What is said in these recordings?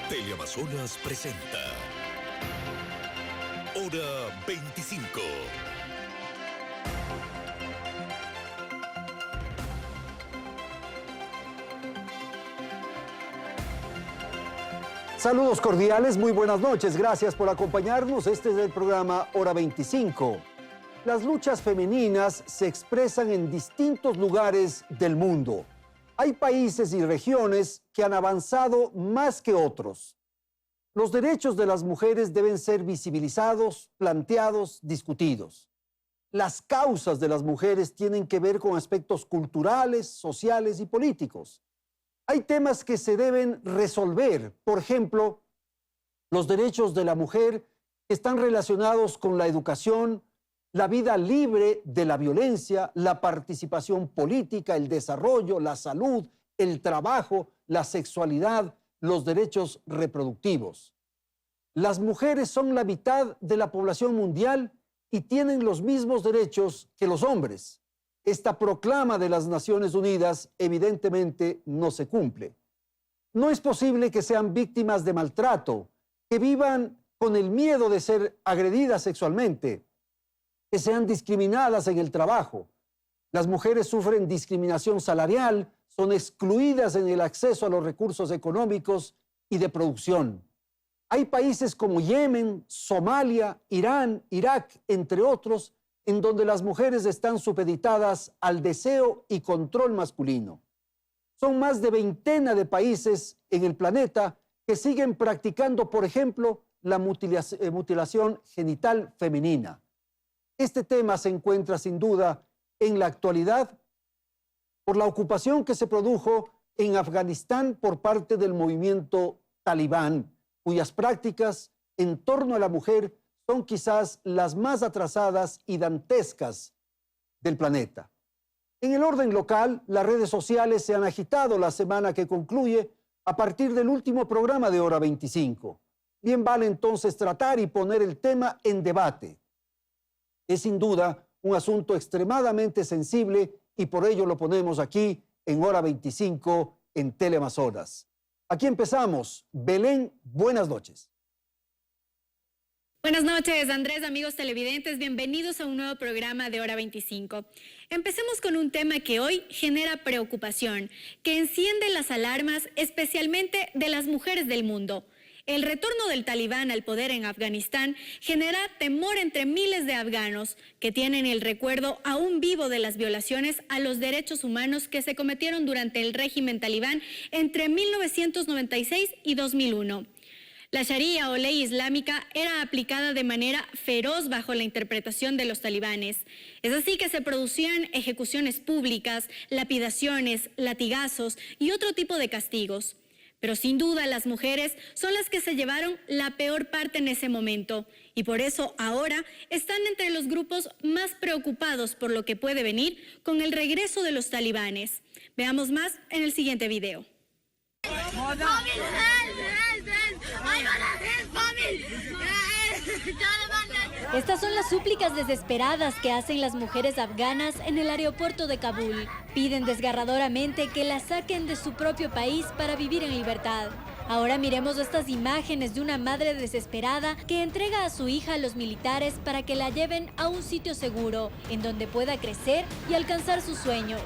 Teleamazonas presenta Hora 25. Saludos cordiales, muy buenas noches, gracias por acompañarnos. Este es el programa Hora 25. Las luchas femeninas se expresan en distintos lugares del mundo. Hay países y regiones que han avanzado más que otros. Los derechos de las mujeres deben ser visibilizados, planteados, discutidos. Las causas de las mujeres tienen que ver con aspectos culturales, sociales y políticos. Hay temas que se deben resolver, por ejemplo, los derechos de la mujer están relacionados con la educación, la vida libre de la violencia, la participación política, el desarrollo, la salud, el trabajo, la sexualidad, los derechos reproductivos. Las mujeres son la mitad de la población mundial y tienen los mismos derechos que los hombres. Esta proclama de las Naciones Unidas evidentemente no se cumple. No es posible que sean víctimas de maltrato, que vivan con el miedo de ser agredidas sexualmente, que sean discriminadas en el trabajo. Las mujeres sufren discriminación salarial, son excluidas en el acceso a los recursos económicos y de producción. Hay países como Yemen, Somalia, Irán, Irak, entre otros, en donde las mujeres están supeditadas al deseo y control masculino. Son más de veintena de países en el planeta que siguen practicando, por ejemplo, la mutilación genital femenina. Este tema se encuentra sin duda en la actualidad por la ocupación que se produjo en Afganistán por parte del movimiento talibán, cuyas prácticas en torno a la mujer son quizás las más atrasadas y dantescas del planeta. En el orden local, las redes sociales se han agitado la semana que concluye a partir del último programa de Hora 25. Bien vale entonces tratar y poner el tema en debate. Es sin duda un asunto extremadamente sensible y por ello lo ponemos aquí en Hora 25 en Teleamazonas. Aquí empezamos. Belén, buenas noches. Buenas noches, Andrés, amigos televidentes, bienvenidos a un nuevo programa de Hora 25. Empecemos con un tema que hoy genera preocupación, que enciende las alarmas especialmente de las mujeres del mundo. El retorno del talibán al poder en Afganistán genera temor entre miles de afganos que tienen el recuerdo aún vivo de las violaciones a los derechos humanos que se cometieron durante el régimen talibán entre 1996 y 2001. La Sharia o ley islámica era aplicada de manera feroz bajo la interpretación de los talibanes. Es así que se producían ejecuciones públicas, lapidaciones, latigazos y otro tipo de castigos. Pero sin duda las mujeres son las que se llevaron la peor parte en ese momento y por eso ahora están entre los grupos más preocupados por lo que puede venir con el regreso de los talibanes. Veamos más en el siguiente video. Estas son las súplicas desesperadas que hacen las mujeres afganas en el aeropuerto de Kabul. Piden desgarradoramente que las saquen de su propio país para vivir en libertad. Ahora miremos estas imágenes de una madre desesperada que entrega a su hija a los militares para que la lleven a un sitio seguro, en donde pueda crecer y alcanzar sus sueños.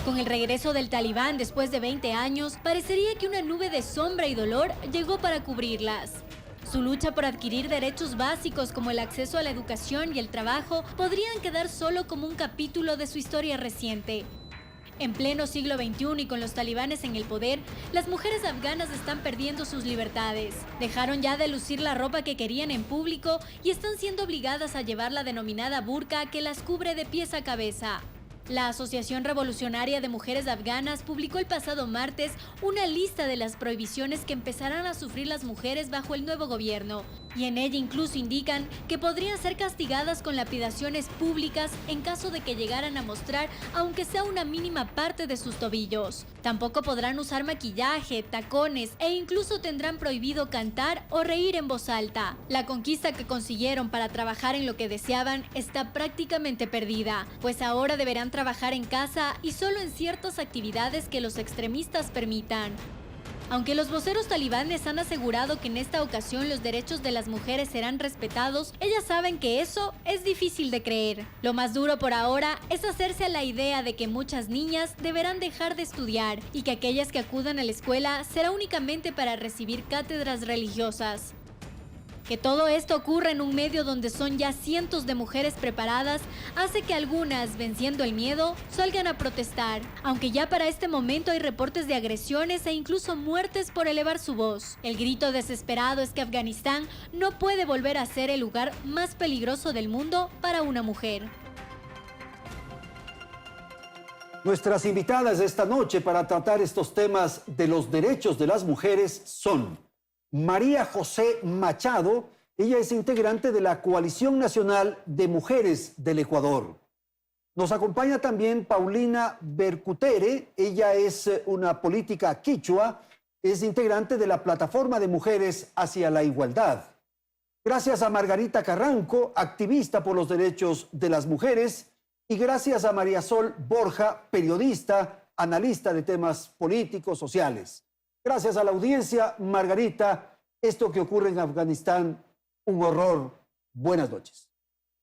Con el regreso del talibán después de 20 años, parecería que una nube de sombra y dolor llegó para cubrirlas. Su lucha por adquirir derechos básicos como el acceso a la educación y el trabajo podrían quedar solo como un capítulo de su historia reciente. En pleno siglo XXI y con los talibanes en el poder, las mujeres afganas están perdiendo sus libertades. Dejaron ya de lucir la ropa que querían en público y están siendo obligadas a llevar la denominada burka que las cubre de pies a cabeza. La Asociación Revolucionaria de Mujeres Afganas publicó el pasado martes una lista de las prohibiciones que empezarán a sufrir las mujeres bajo el nuevo gobierno, y en ella incluso indican que podrían ser castigadas con lapidaciones públicas en caso de que llegaran a mostrar aunque sea una mínima parte de sus tobillos. Tampoco podrán usar maquillaje, tacones e incluso tendrán prohibido cantar o reír en voz alta. La conquista que consiguieron para trabajar en lo que deseaban está prácticamente perdida, pues ahora deberán trabajar en casa y solo en ciertas actividades que los extremistas permitan. Aunque los voceros talibanes han asegurado que en esta ocasión los derechos de las mujeres serán respetados, ellas saben que eso es difícil de creer. Lo más duro por ahora es hacerse a la idea de que muchas niñas deberán dejar de estudiar y que aquellas que acudan a la escuela será únicamente para recibir cátedras religiosas. Que todo esto ocurra en un medio donde son ya cientos de mujeres preparadas hace que algunas, venciendo el miedo, salgan a protestar, aunque ya para este momento hay reportes de agresiones e incluso muertes por elevar su voz. El grito desesperado es que Afganistán no puede volver a ser el lugar más peligroso del mundo para una mujer. Nuestras invitadas esta noche para tratar estos temas de los derechos de las mujeres son María José Machado. Ella es integrante de la Coalición Nacional de Mujeres del Ecuador. Nos acompaña también Paulina Bercutere. Ella es una política quichua, es integrante de la Plataforma de Mujeres hacia la Igualdad. Gracias a Margarita Carranco, activista por los derechos de las mujeres. Y gracias a María Sol Borja, periodista, analista de temas políticos, sociales. Gracias a la audiencia. Margarita, esto que ocurre en Afganistán, un horror. Buenas noches.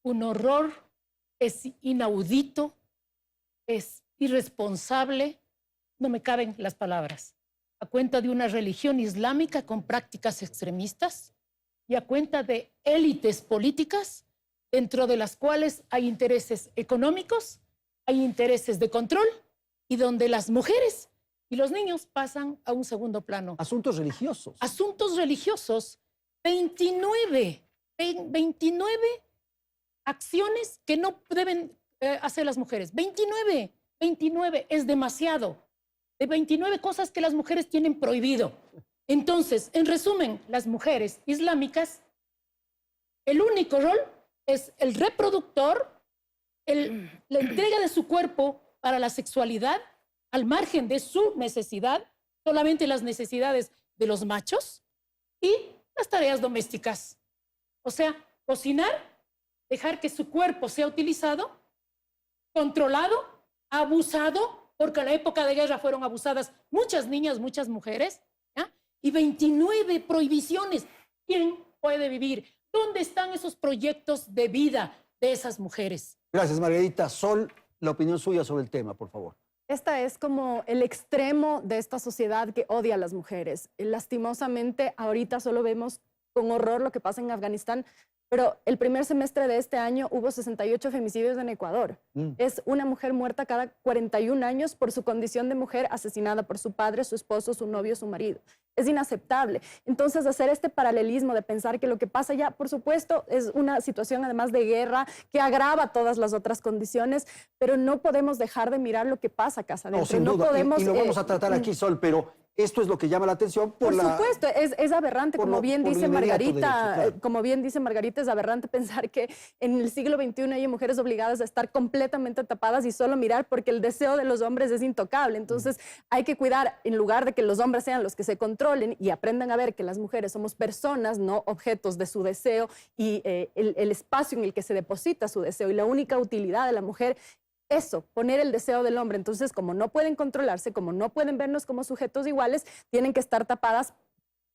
Un horror, es inaudito, es irresponsable, no me caben las palabras. A cuenta de una religión islámica con prácticas extremistas y a cuenta de élites políticas dentro de las cuales hay intereses económicos, hay intereses de control y donde las mujeres y los niños pasan a un segundo plano. Asuntos religiosos. Asuntos religiosos, 29 acciones que no deben hacer las mujeres. 29 es demasiado. De 29 cosas que las mujeres tienen prohibido. Entonces, en resumen, las mujeres islámicas, el único rol es el reproductor, la entrega de su cuerpo para la sexualidad, al margen de su necesidad, solamente las necesidades de los machos y las tareas domésticas. O sea, cocinar, dejar que su cuerpo sea utilizado, controlado, abusado, porque en la época de guerra fueron abusadas muchas niñas, muchas mujeres, ¿ya? Y 29 prohibiciones. ¿Quién puede vivir? ¿Dónde están esos proyectos de vida de esas mujeres? Gracias, Margarita. Sol, la opinión suya sobre el tema, por favor. Esta es como el extremo de esta sociedad que odia a las mujeres. Lastimosamente, ahorita solo vemos con horror lo que pasa en Afganistán, pero el primer semestre de este año hubo 68 femicidios en Ecuador. Es una mujer muerta cada 41 años por su condición de mujer, asesinada por su padre, su esposo, su novio, su marido. Es inaceptable. Entonces, hacer este paralelismo de pensar que lo que pasa ya, por supuesto, es una situación además de guerra que agrava todas las otras condiciones, pero no podemos dejar de mirar lo que pasa acá adentro. No, sin duda, podemos, y lo vamos a tratar aquí, Sol, pero esto es lo que llama la atención por supuesto, es aberrante, como bien dice Margarita, claro. Como bien dice Margarita, es aberrante pensar que en el siglo XXI hay mujeres obligadas a estar completamente tapadas y solo mirar porque el deseo de los hombres es intocable. Entonces hay que cuidar, en lugar de que los hombres sean los que se controlen y aprendan a ver que las mujeres somos personas, no objetos de su deseo y el espacio en el que se deposita su deseo y la única utilidad de la mujer. Eso, poner el deseo del hombre. Entonces, como no pueden controlarse, como no pueden vernos como sujetos iguales, tienen que estar tapadas.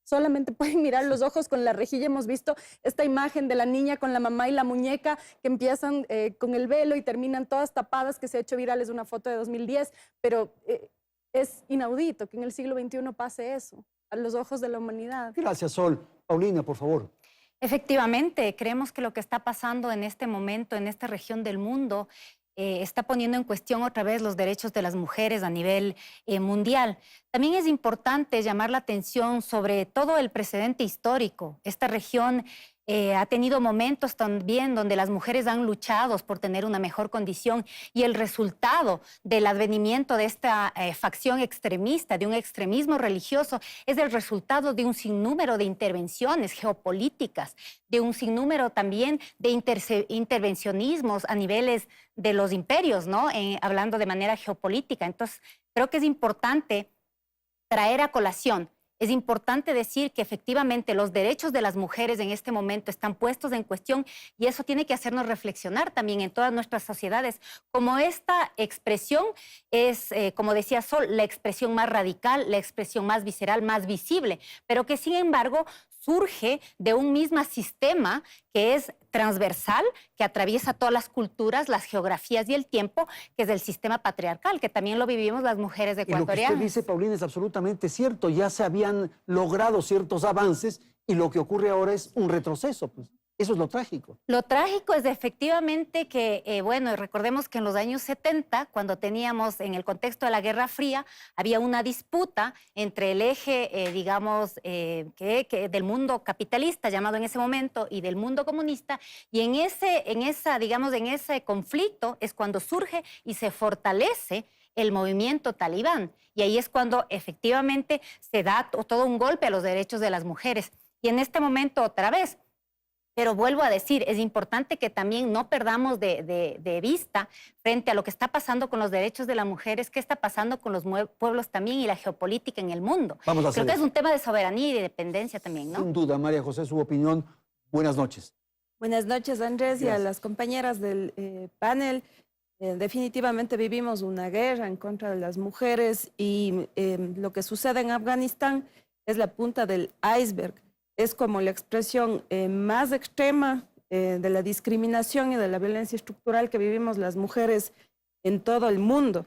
Solamente pueden mirar los ojos con la rejilla. Hemos visto esta imagen de la niña con la mamá y la muñeca que empiezan con el velo y terminan todas tapadas, que se ha hecho viral, es una foto de 2010, pero es inaudito que en el siglo XXI pase eso, a los ojos de la humanidad. Gracias, Sol. Paulina, por favor. Efectivamente, creemos que lo que está pasando en este momento, en esta región del mundo, está poniendo en cuestión otra vez los derechos de las mujeres a nivel mundial. También es importante llamar la atención sobre todo el precedente histórico. Esta región ha tenido momentos también donde las mujeres han luchado por tener una mejor condición y el resultado del advenimiento de esta facción extremista, de un extremismo religioso, es el resultado de un sinnúmero de intervenciones geopolíticas, de un sinnúmero también de intervencionismos a niveles de los imperios, ¿no? Hablando de manera geopolítica. Entonces, creo que es importante traer a colación es importante decir que efectivamente los derechos de las mujeres en este momento están puestos en cuestión y eso tiene que hacernos reflexionar también en todas nuestras sociedades, como esta expresión es, como decía Sol, la expresión más radical, la expresión más visceral, más visible, pero que sin embargo surge de un mismo sistema que es transversal, que atraviesa todas las culturas, las geografías y el tiempo, que es el sistema patriarcal, que también lo vivimos las mujeres Y lo que ecuatorianas. usted dice, Paulina, es absolutamente cierto. Ya se habían logrado ciertos avances y lo que ocurre ahora es un retroceso. Pues. Eso es lo trágico. Lo trágico es efectivamente que, bueno, recordemos que en los años 70, cuando teníamos en el contexto de la Guerra Fría, había una disputa entre el eje, digamos, del mundo capitalista, llamado en ese momento, y del mundo comunista, y en ese conflicto es cuando surge y se fortalece el movimiento talibán. Y ahí es cuando efectivamente se da todo un golpe a los derechos de las mujeres. Y en este momento, otra vez, pero vuelvo a decir, es importante que también no perdamos de vista frente a lo que está pasando con los derechos de las mujeres, qué está pasando con los pueblos también y la geopolítica en el mundo. Vamos a hacer Creo que eso. es un tema de soberanía y de dependencia también, ¿no? Sin duda, María José, su opinión. Buenas noches. Buenas noches, Andrés, y a Gracias. las compañeras del panel. Definitivamente vivimos una guerra en contra de las mujeres y lo que sucede en Afganistán es la punta del iceberg. Es como la expresión más extrema de la discriminación y de la violencia estructural que vivimos las mujeres en todo el mundo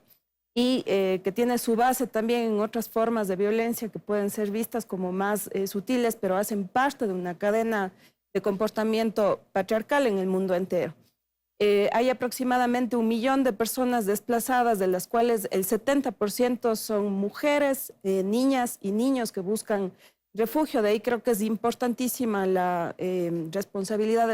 y que tiene su base también en otras formas de violencia que pueden ser vistas como más sutiles, pero hacen parte de una cadena de comportamiento patriarcal en el mundo entero. Hay aproximadamente 1 millón de personas desplazadas, de las cuales el 70% son mujeres, niñas y niños que buscan refugio. De ahí creo que es importantísima la responsabilidad de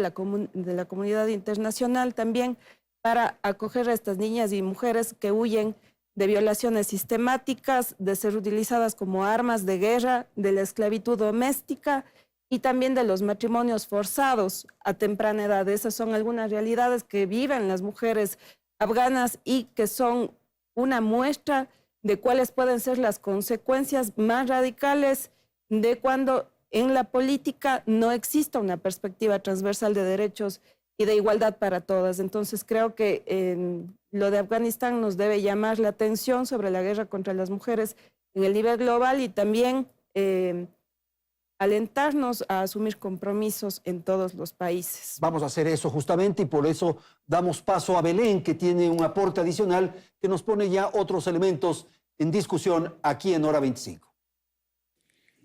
la comunidad internacional también para acoger a estas niñas y mujeres que huyen de violaciones sistemáticas, de ser utilizadas como armas de guerra, de la esclavitud doméstica y también de los matrimonios forzados a temprana edad. Esas son algunas realidades que viven las mujeres afganas y que son una muestra de cuáles pueden ser las consecuencias más radicales de cuando en la política no exista una perspectiva transversal de derechos y de igualdad para todas. Entonces creo que lo de Afganistán nos debe llamar la atención sobre la guerra contra las mujeres en el nivel global y también alentarnos a asumir compromisos en todos los países. Vamos a hacer eso justamente y por eso damos paso a Belén, que tiene un aporte adicional que nos pone ya otros elementos en discusión aquí en Hora 25.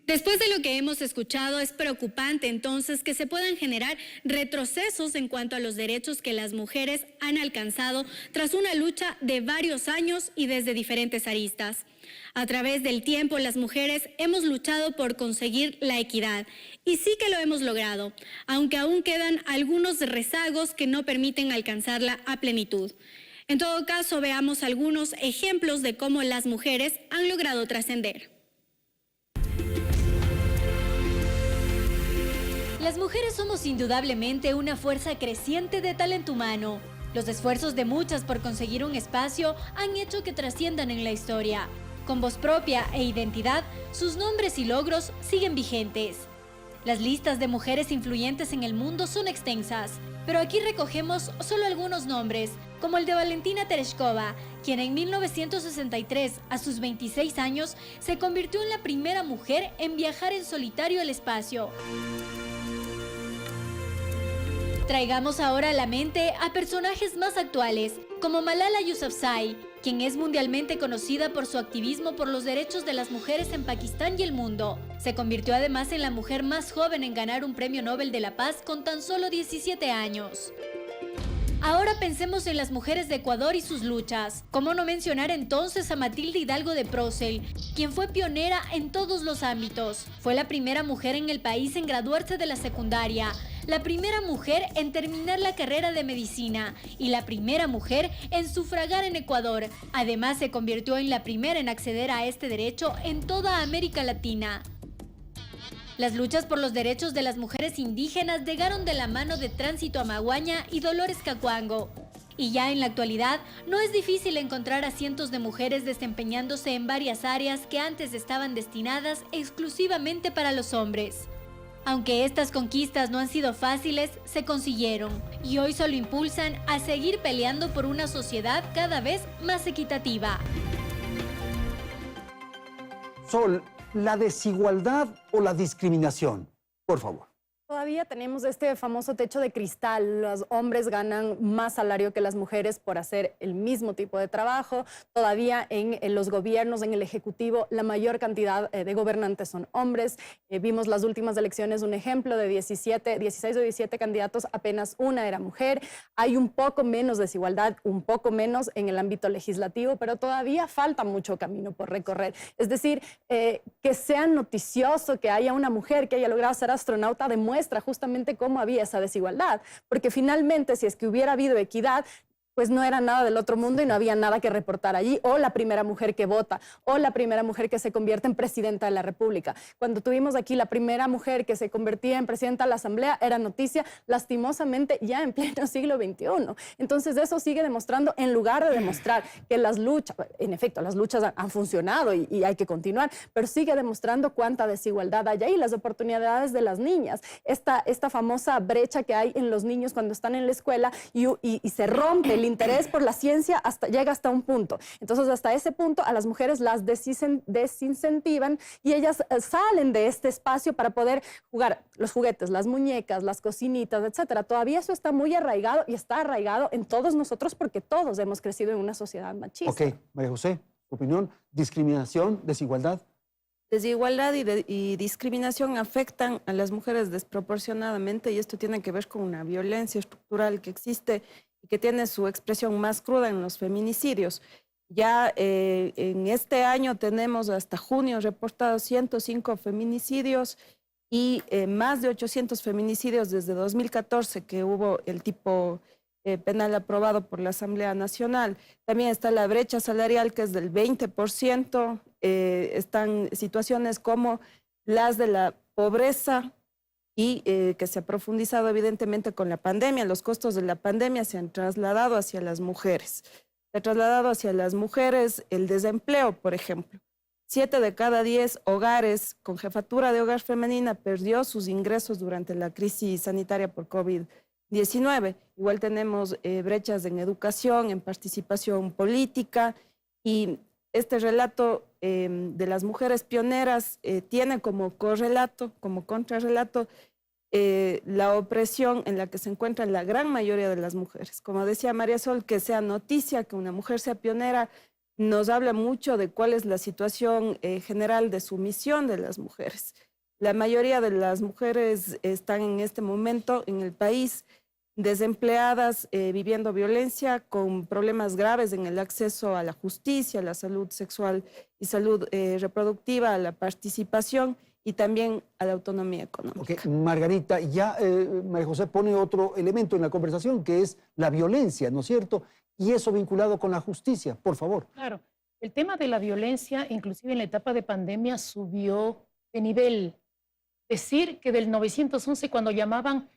Después de lo que hemos escuchado, es preocupante entonces que se puedan generar retrocesos en cuanto a los derechos que las mujeres han alcanzado tras una lucha de varios años y desde diferentes aristas. A través del tiempo, las mujeres hemos luchado por conseguir la equidad y sí que lo hemos logrado, aunque aún quedan algunos rezagos que no permiten alcanzarla a plenitud. En todo caso, veamos algunos ejemplos de cómo las mujeres han logrado trascender. Las mujeres somos indudablemente una fuerza creciente de talento humano. Los esfuerzos de muchas por conseguir un espacio han hecho que trasciendan en la historia. Con voz propia e identidad, sus nombres y logros siguen vigentes. Las listas de mujeres influyentes en el mundo son extensas, pero aquí recogemos solo algunos nombres, como el de Valentina Tereshkova, quien en 1963, a sus 26 años, se convirtió en la primera mujer en viajar en solitario al espacio. Traigamos ahora a la mente a personajes más actuales, como Malala Yousafzai, quien es mundialmente conocida por su activismo por los derechos de las mujeres en Pakistán y el mundo. Se convirtió además en la mujer más joven en ganar un premio Nobel de la Paz con tan solo 17 años. Ahora pensemos en las mujeres de Ecuador y sus luchas. ¿Cómo no mencionar entonces a Matilde Hidalgo de Procel, quien fue pionera en todos los ámbitos? Fue la primera mujer en el país en graduarse de la secundaria, la primera mujer en terminar la carrera de medicina y la primera mujer en sufragar en Ecuador. Además, se convirtió en la primera en acceder a este derecho en toda América Latina. Las luchas por los derechos de las mujeres indígenas llegaron de la mano de Tránsito Amaguaña y Dolores Cacuango. Y ya en la actualidad, no es difícil encontrar a cientos de mujeres desempeñándose en varias áreas que antes estaban destinadas exclusivamente para los hombres. Aunque estas conquistas no han sido fáciles, se consiguieron y hoy solo impulsan a seguir peleando por una sociedad cada vez más equitativa. Sol, ¿la desigualdad o la discriminación? Por favor. Todavía tenemos este famoso techo de cristal. Los hombres ganan más salario que las mujeres por hacer el mismo tipo de trabajo. Todavía en los gobiernos, en el Ejecutivo, la mayor cantidad de gobernantes son hombres. Vimos las últimas elecciones un ejemplo de 16 o 17 candidatos, apenas una era mujer. Hay un poco menos desigualdad, un poco menos en el ámbito legislativo, pero todavía falta mucho camino por recorrer. Es decir, que sea noticioso que haya una mujer que haya logrado ser astronauta demuestra justamente cómo había esa desigualdad, porque finalmente si es que hubiera habido equidad, pues no era nada del otro mundo y no había nada que reportar allí, o la primera mujer que vota, o la primera mujer que se convierte en presidenta de la República. Cuando tuvimos aquí la primera mujer que se convertía en presidenta de la Asamblea, era noticia, lastimosamente, ya en pleno siglo XXI. Entonces eso sigue demostrando, en lugar de demostrar que las luchas, en efecto, las luchas han funcionado y hay que continuar, pero sigue demostrando cuánta desigualdad hay ahí, las oportunidades de las niñas, esta famosa brecha que hay en los niños cuando están en la escuela y se rompe el interés por la ciencia llega hasta un punto. Entonces, hasta ese punto, a las mujeres las desincentivan y ellas salen de este espacio para poder jugar los juguetes, las muñecas, las cocinitas, etcétera. Todavía eso está muy arraigado y está arraigado en todos nosotros porque todos hemos crecido en una sociedad machista. Ok, María José, opinión, discriminación, desigualdad. Desigualdad y discriminación afectan a las mujeres desproporcionadamente y esto tiene que ver con una violencia estructural que existe y que tiene su expresión más cruda en los feminicidios. Ya en este año tenemos hasta junio reportados 105 feminicidios y más de 800 feminicidios desde 2014 que hubo el tipo penal aprobado por la Asamblea Nacional. También está la brecha salarial que es del 20%, están situaciones como las de la pobreza y que se ha profundizado evidentemente con la pandemia. Los costos de la pandemia se han trasladado hacia las mujeres. Se ha trasladado hacia las mujeres el desempleo, por ejemplo. 7 de cada 10 hogares con jefatura de hogar femenina perdió sus ingresos durante la crisis sanitaria por COVID-19. Igual tenemos brechas en educación, en participación política y este relato de las mujeres pioneras tiene como correlato, como contrarrelato, la opresión en la que se encuentran la gran mayoría de las mujeres. Como decía María Sol, que sea noticia, que una mujer sea pionera, nos habla mucho de cuál es la situación general de sumisión de las mujeres. La mayoría de las mujeres están en este momento en el país desempleadas, viviendo violencia, con problemas graves en el acceso a la justicia, a la salud sexual y salud reproductiva, a la participación y también a la autonomía económica. Okay. Margarita, ya María José pone otro elemento en la conversación que es la violencia, ¿no es cierto? Y eso vinculado con la justicia, por favor. Claro, el tema de la violencia, inclusive en la etapa de pandemia, subió de nivel. Decir que del 911 cuando llamaban,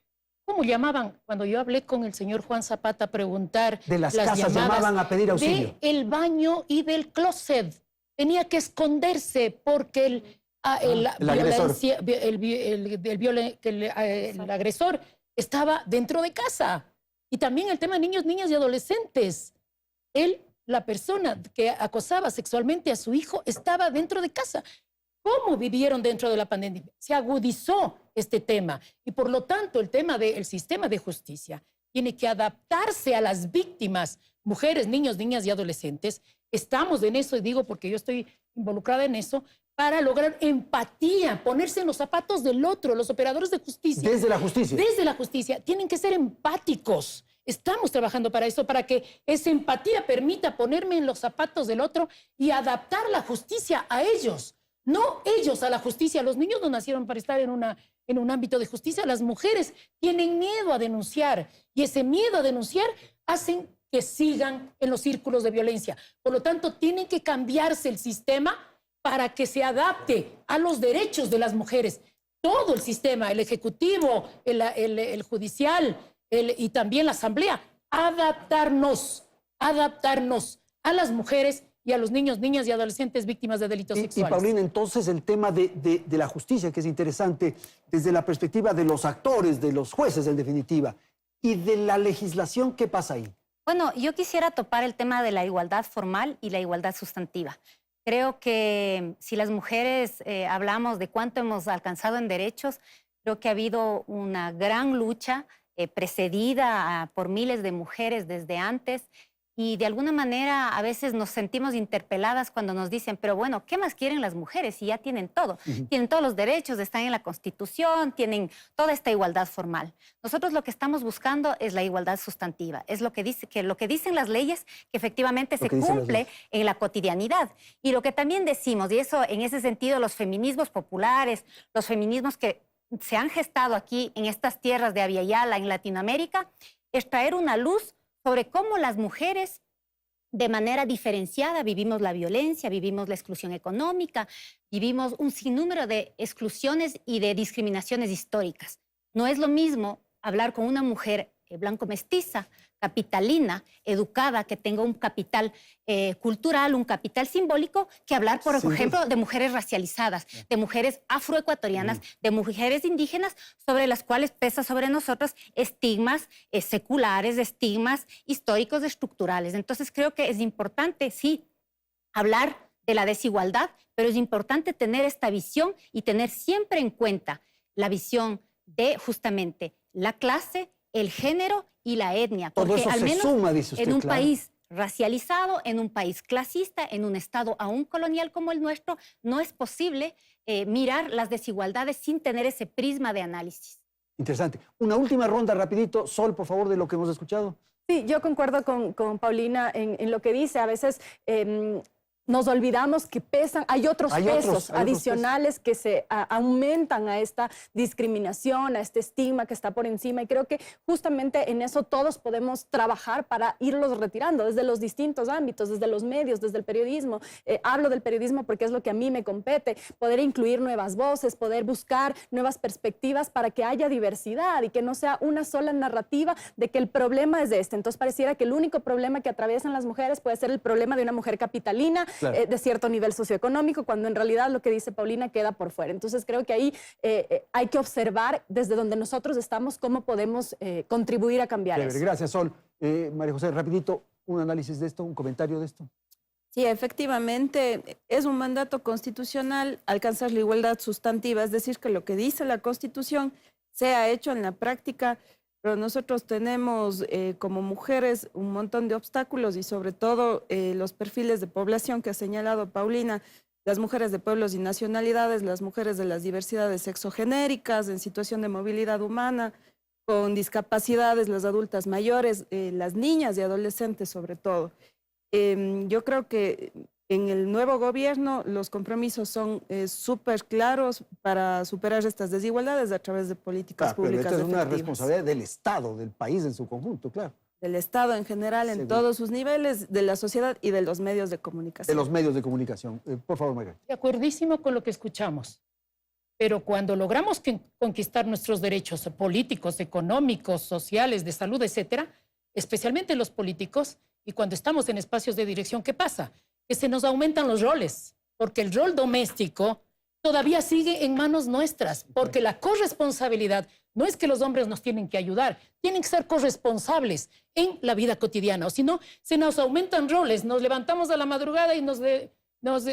¿cómo llamaban? Cuando yo hablé con el señor Juan Zapata a preguntar... De las casas llamaban a pedir auxilio. Del baño y del closet. Tenía que esconderse porque el agresor estaba dentro de casa. Y también el tema de niños, niñas y adolescentes. La persona que acosaba sexualmente a su hijo estaba dentro de casa. ¿Cómo vivieron dentro de la pandemia? Se agudizó este tema y por lo tanto el tema del sistema de justicia tiene que adaptarse a las víctimas, mujeres, niños, niñas y adolescentes. Estamos en eso, y digo porque yo estoy involucrada en eso, para lograr empatía, ponerse en los zapatos del otro, los operadores de justicia. Desde la justicia. Desde la justicia. Tienen que ser empáticos. Estamos trabajando para eso, para que esa empatía permita ponerme en los zapatos del otro y adaptar la justicia a ellos. No ellos a la justicia. Los niños no nacieron para estar en un ámbito de justicia. Las mujeres tienen miedo a denunciar y ese miedo a denunciar hacen que sigan en los círculos de violencia. Por lo tanto, tiene que cambiarse el sistema para que se adapte a los derechos de las mujeres. Todo el sistema, el ejecutivo, el judicial y también la asamblea, adaptarnos a las mujeres y a los niños, niñas y adolescentes víctimas de delitos Y sexuales. Paulina, entonces el tema de la justicia, que es interesante desde la perspectiva de los actores, de los jueces en definitiva, y de la legislación, ¿qué pasa ahí? Bueno, yo quisiera topar el tema de la igualdad formal y la igualdad sustantiva. Creo que si las mujeres hablamos de cuánto hemos alcanzado en derechos, creo que ha habido una gran lucha precedida por miles de mujeres desde antes, y de alguna manera a veces nos sentimos interpeladas cuando nos dicen, pero bueno, ¿qué más quieren las mujeres si ya tienen todo? Tienen todos los derechos, están en la Constitución, tienen toda esta igualdad formal. Nosotros lo que estamos buscando es la igualdad sustantiva, es lo que dicen las leyes, que efectivamente se cumple en la cotidianidad. Y lo que también decimos, y eso en ese sentido los feminismos populares, los feminismos que se han gestado aquí en estas tierras de Abya Yala, en Latinoamérica, es traer una luz sobre cómo las mujeres de manera diferenciada vivimos la violencia, vivimos la exclusión económica, vivimos un sinnúmero de exclusiones y de discriminaciones históricas. No es lo mismo hablar con una mujer blanco-mestiza, capitalina, educada, que tenga un capital cultural, un capital simbólico, que hablar, por ejemplo, de mujeres racializadas, de mujeres afroecuatorianas, de mujeres indígenas, sobre las cuales pesa sobre nosotros estigmas seculares, estigmas históricos, estructurales. Entonces creo que es importante, sí, hablar de la desigualdad, pero es importante tener esta visión y tener siempre en cuenta la visión de justamente la clase, el género y la etnia. Todo porque eso al se menos suma, dice usted, en un claro. país racializado, en un país clasista, en un estado aún colonial como el nuestro, no es posible mirar las desigualdades sin tener ese prisma de análisis. Interesante. Una última ronda rapidito, Sol, por favor, de lo que hemos escuchado. Sí, yo concuerdo con Paulina en lo que dice. A veces nos olvidamos que pesan, hay otros pesos adicionales que se aumentan a esta discriminación, a este estigma que está por encima, y creo que justamente en eso todos podemos trabajar para irlos retirando desde los distintos ámbitos, desde los medios, desde el periodismo. Hablo del periodismo porque es lo que a mí me compete, poder incluir nuevas voces, poder buscar nuevas perspectivas para que haya diversidad y que no sea una sola narrativa de que el problema es este. Entonces pareciera que el único problema que atraviesan las mujeres puede ser el problema de una mujer capitalina, claro, de cierto nivel socioeconómico, cuando en realidad lo que dice Paulina queda por fuera. Entonces creo que ahí hay que observar desde donde nosotros estamos cómo podemos contribuir a cambiar eso. Gracias, Sol. María José, rapidito, un análisis de esto, un comentario de esto. Sí, efectivamente, es un mandato constitucional alcanzar la igualdad sustantiva, es decir, que lo que dice la Constitución sea hecho en la práctica. Pero nosotros tenemos como mujeres un montón de obstáculos y sobre todo los perfiles de población que ha señalado Paulina, las mujeres de pueblos y nacionalidades, las mujeres de las diversidades sexogenéricas, en situación de movilidad humana, con discapacidades, las adultas mayores, las niñas y adolescentes sobre todo. Yo creo que en el nuevo gobierno los compromisos son súper claros para superar estas desigualdades a través de políticas públicas pero esto es una efectivas. responsabilidad del Estado, del país en su conjunto, claro. Del Estado en general, en todos sus niveles, de la sociedad y de los medios de comunicación. De los medios de comunicación. Por favor, Margarita. De acuerdísimo con lo que escuchamos. Pero cuando logramos conquistar nuestros derechos políticos, económicos, sociales, de salud, etcétera, especialmente los políticos, y cuando estamos en espacios de dirección, ¿qué pasa? Que se nos aumentan los roles, porque el rol doméstico todavía sigue en manos nuestras, porque la corresponsabilidad no es que los hombres nos tienen que ayudar, tienen que ser corresponsables en la vida cotidiana, o si no, se nos aumentan roles, nos levantamos a la madrugada y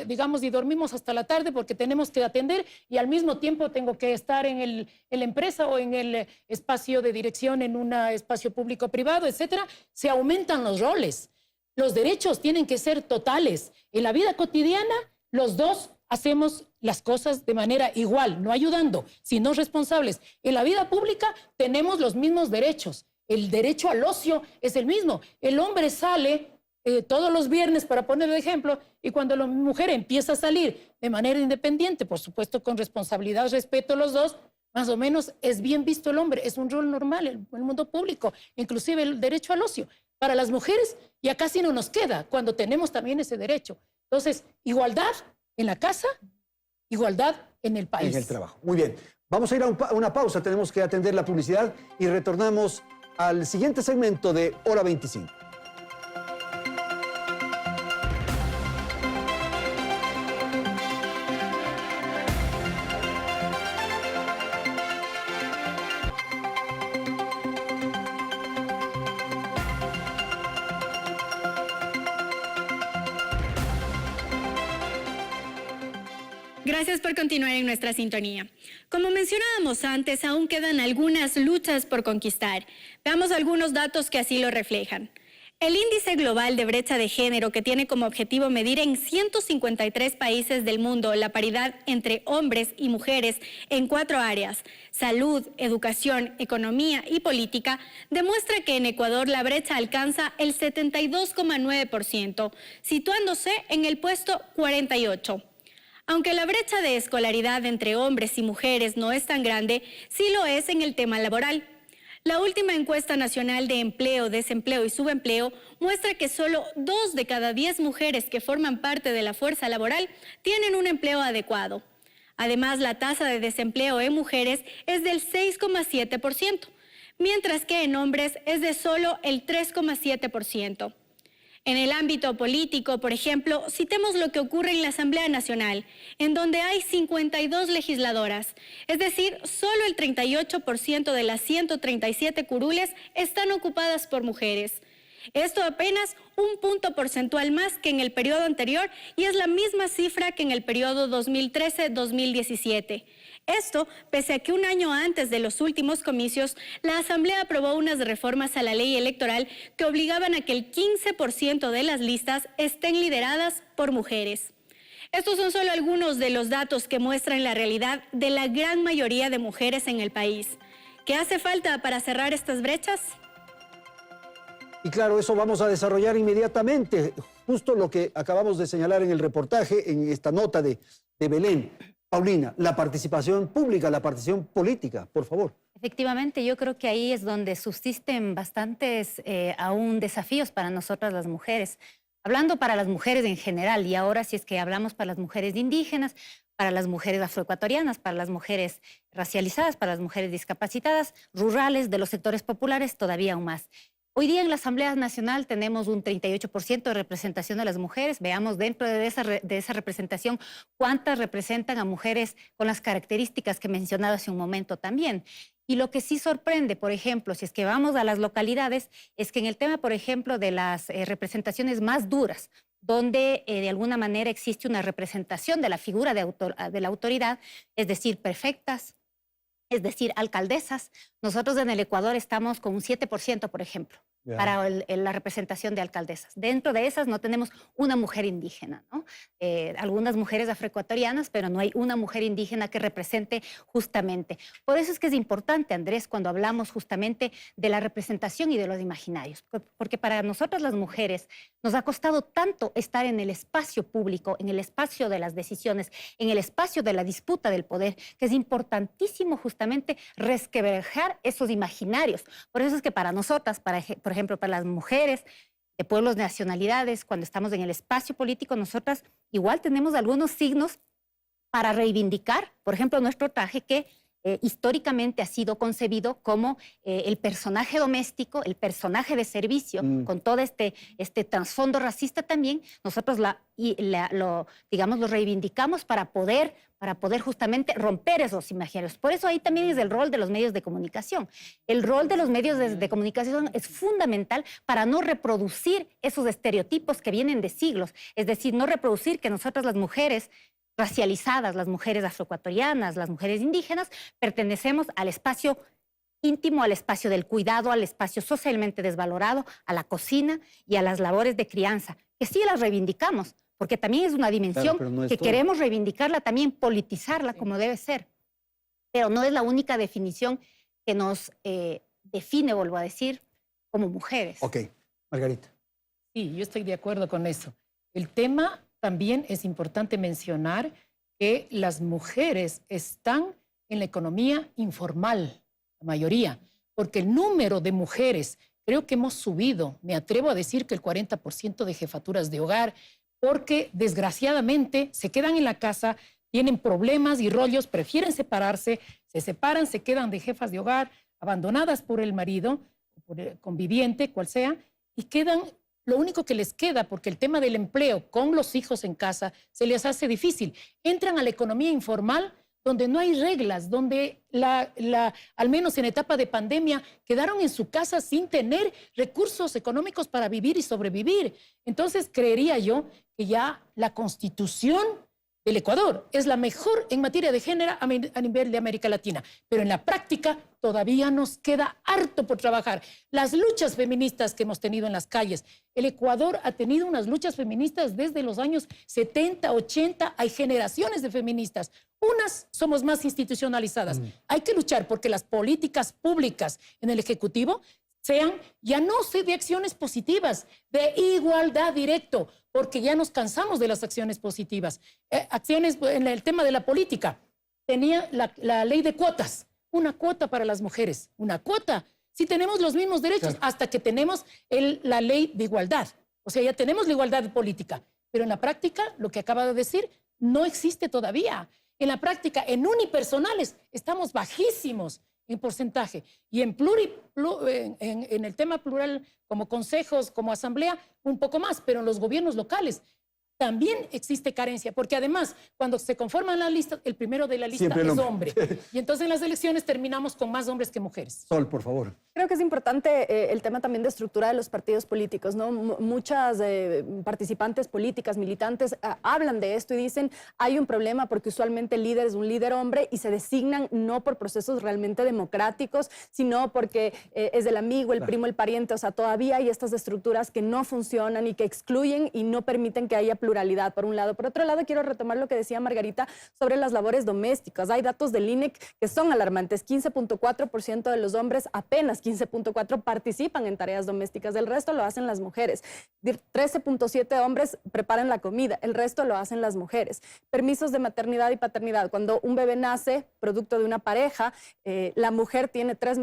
digamos, y dormimos hasta la tarde porque tenemos que atender y al mismo tiempo tengo que estar en la empresa o en el espacio de dirección, en un espacio público-privado, etcétera. Se aumentan los roles. Los derechos tienen que ser totales. En la vida cotidiana, los dos hacemos las cosas de manera igual, no ayudando, sino responsables. En la vida pública tenemos los mismos derechos. El derecho al ocio es el mismo. El hombre sale todos los viernes, para poner el ejemplo, y cuando la mujer empieza a salir de manera independiente, por supuesto con responsabilidad, respeto a los dos, más o menos es bien visto el hombre, es un rol normal en el mundo público, inclusive el derecho al ocio. Para las mujeres ya casi no nos queda cuando tenemos también ese derecho. Entonces, igualdad en la casa, igualdad en el país. En el trabajo. Muy bien. Vamos a ir a una pausa, tenemos que atender la publicidad y retornamos al siguiente segmento de Hora 25. Gracias por continuar en nuestra sintonía. Como mencionábamos antes, aún quedan algunas luchas por conquistar. Veamos algunos datos que así lo reflejan. El índice global de brecha de género, que tiene como objetivo medir en 153 países del mundo la paridad entre hombres y mujeres en 4 áreas: salud, educación, economía y política, demuestra que en Ecuador la brecha alcanza el 72,9%, situándose en el puesto 48. Aunque la brecha de escolaridad entre hombres y mujeres no es tan grande, sí lo es en el tema laboral. La última encuesta nacional de empleo, desempleo y subempleo muestra que solo 2 de cada 10 mujeres que forman parte de la fuerza laboral tienen un empleo adecuado. Además, la tasa de desempleo en mujeres es del 6,7%, mientras que en hombres es de solo el 3,7%. En el ámbito político, por ejemplo, citemos lo que ocurre en la Asamblea Nacional, en donde hay 52 legisladoras, es decir, solo el 38% de las 137 curules están ocupadas por mujeres. Esto apenas un punto porcentual más que en el periodo anterior y es la misma cifra que en el periodo 2013-2017. Esto, pese a que un año antes de los últimos comicios, la Asamblea aprobó unas reformas a la ley electoral que obligaban a que el 15% de las listas estén lideradas por mujeres. Estos son solo algunos de los datos que muestran la realidad de la gran mayoría de mujeres en el país. ¿Qué hace falta para cerrar estas brechas? Y claro, eso vamos a desarrollar inmediatamente, justo lo que acabamos de señalar en el reportaje, en esta nota de Belén. Paulina, la participación pública, la participación política, por favor. Efectivamente, yo creo que ahí es donde subsisten bastantes aún desafíos para nosotras las mujeres. Hablando para las mujeres en general, y ahora si es que hablamos para las mujeres indígenas, para las mujeres afroecuatorianas, para las mujeres racializadas, para las mujeres discapacitadas, rurales, de los sectores populares, todavía aún más. Hoy día en la Asamblea Nacional tenemos un 38% de representación de las mujeres. Veamos dentro de esa representación cuántas representan a mujeres con las características que he mencionado hace un momento también. Y lo que sí sorprende, por ejemplo, si es que vamos a las localidades, es que en el tema, por ejemplo, de las representaciones más duras, donde de alguna manera existe una representación de la figura de la autoridad, es decir, prefectas, es decir, alcaldesas. Nosotros en el Ecuador estamos con un 7%, por ejemplo, para la representación de alcaldesas. Dentro de esas no tenemos una mujer indígena, ¿no? Algunas mujeres afroecuatorianas, pero no hay una mujer indígena que represente justamente. Por eso es que es importante, Andrés, cuando hablamos justamente de la representación y de los imaginarios, porque para nosotras las mujeres nos ha costado tanto estar en el espacio público, en el espacio de las decisiones, en el espacio de la disputa del poder, que es importantísimo justamente resquebrajar esos imaginarios. Por eso es que para nosotras, por ejemplo, para las mujeres de pueblos, nacionalidades, cuando estamos en el espacio político, nosotras igual tenemos algunos signos para reivindicar, por ejemplo, nuestro traje que históricamente ha sido concebido como el personaje doméstico, el personaje de servicio, con todo este trasfondo racista también. Nosotros lo reivindicamos para poder justamente romper esos imaginarios. Por eso ahí también es el rol de los medios de comunicación. El rol de los medios de comunicación es fundamental para no reproducir esos estereotipos que vienen de siglos. Es decir, no reproducir que nosotras las mujeres racializadas, las mujeres afroecuatorianas, las mujeres indígenas, pertenecemos al espacio íntimo, al espacio del cuidado, al espacio socialmente desvalorado, a la cocina y a las labores de crianza, que sí las reivindicamos, porque también es una dimensión que queremos reivindicarla, también politizarla como debe ser. Pero no es la única definición que nos define, vuelvo a decir, como mujeres. Ok, Margarita. Sí, yo estoy de acuerdo con eso. El tema también es importante mencionar que las mujeres están en la economía informal, la mayoría, porque el número de mujeres, creo que hemos subido, me atrevo a decir que el 40% de jefaturas de hogar, porque desgraciadamente se quedan en la casa, tienen problemas y rollos, prefieren separarse, se separan, se quedan de jefas de hogar, abandonadas por el marido, conviviente, cual sea, y quedan, lo único que les queda, porque el tema del empleo con los hijos en casa se les hace difícil. Entran a la economía informal, donde no hay reglas, donde al menos en etapa de pandemia quedaron en su casa sin tener recursos económicos para vivir y sobrevivir. Entonces creería yo que ya la Constitución del Ecuador es la mejor en materia de género a nivel de América Latina, pero en la práctica todavía nos queda harto por trabajar. Las luchas feministas que hemos tenido en las calles, el Ecuador ha tenido unas luchas feministas desde los años 70, 80, hay generaciones de feministas. Unas somos más institucionalizadas. Hay que luchar porque las políticas públicas en el Ejecutivo sean ya no de acciones positivas, de igualdad directo, porque ya nos cansamos de las acciones positivas. Acciones en el tema de la política. Tenía la ley de cuotas, una cuota para las mujeres, una cuota. Si tenemos los mismos derechos, hasta que tenemos la ley de igualdad. O sea, ya tenemos la igualdad política, pero en la práctica, lo que acaba de decir, no existe todavía. En la práctica, en unipersonales, estamos bajísimos en porcentaje. Y en el tema plural, como consejos, como asamblea, un poco más, pero en los gobiernos locales también existe carencia, porque además, cuando se conforman las listas, el primero de la lista es hombre. Y entonces en las elecciones terminamos con más hombres que mujeres. Sol, por favor. Creo que es importante el tema también de estructura de los partidos políticos, ¿no? Muchas participantes políticas, militantes, hablan de esto y dicen hay un problema porque usualmente el líder es un líder hombre y se designan no por procesos realmente democráticos, sino porque es el amigo, el primo, el pariente. O sea, todavía hay estas estructuras que no funcionan y que excluyen y no permiten que haya pluralidad, por un lado. Por otro lado, quiero retomar lo que decía Margarita sobre las labores domésticas. Hay datos del INEC que son alarmantes. 15.4% de los hombres, apenas 15.4% participan en tareas domésticas. El resto lo hacen las mujeres. 13.7 hombres preparan la comida. El resto lo hacen las mujeres. Permisos de maternidad y paternidad. Cuando un bebé nace, producto de una pareja, la mujer tiene 3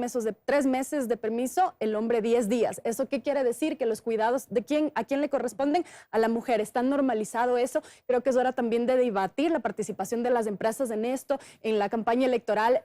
meses de permiso, el hombre 10 días. ¿Eso qué quiere decir? Que los cuidados, ¿a quién le corresponden? A la mujer. Están normalizados eso. Creo que es hora también de debatir la participación de las empresas en esto. En la campaña electoral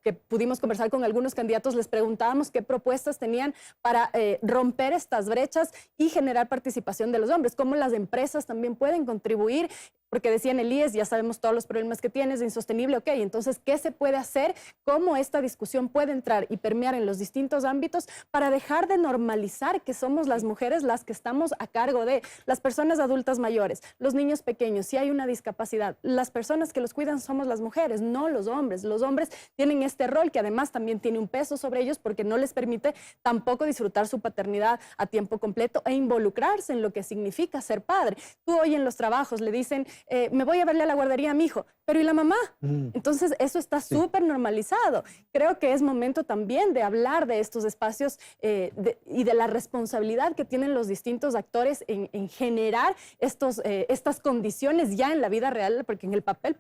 que pudimos conversar con algunos candidatos, les preguntábamos qué propuestas tenían para romper estas brechas y generar participación de los hombres, cómo las empresas también pueden contribuir, porque decían el IES, ya sabemos todos los problemas que tiene, es insostenible, ok, entonces, ¿qué se puede hacer? ¿Cómo esta discusión puede entrar y permear en los distintos ámbitos para dejar de normalizar que somos las mujeres las que estamos a cargo de las personas adultas mayores, los niños pequeños, si hay una discapacidad, las personas que los cuidan somos las mujeres, no los hombres. Los hombres tienen este rol que además también tiene un peso sobre ellos porque no les permite tampoco disfrutar su paternidad a tiempo completo e involucrarse en lo que significa ser padre. Tú hoy en los trabajos le dicen, me voy a verle a la guardería a mi hijo, pero ¿y la mamá? Entonces eso está súper normalizado. Creo que es momento también de hablar de estos espacios y de la responsabilidad que tienen los distintos actores en generar estas condiciones ya en la vida real, porque en el papel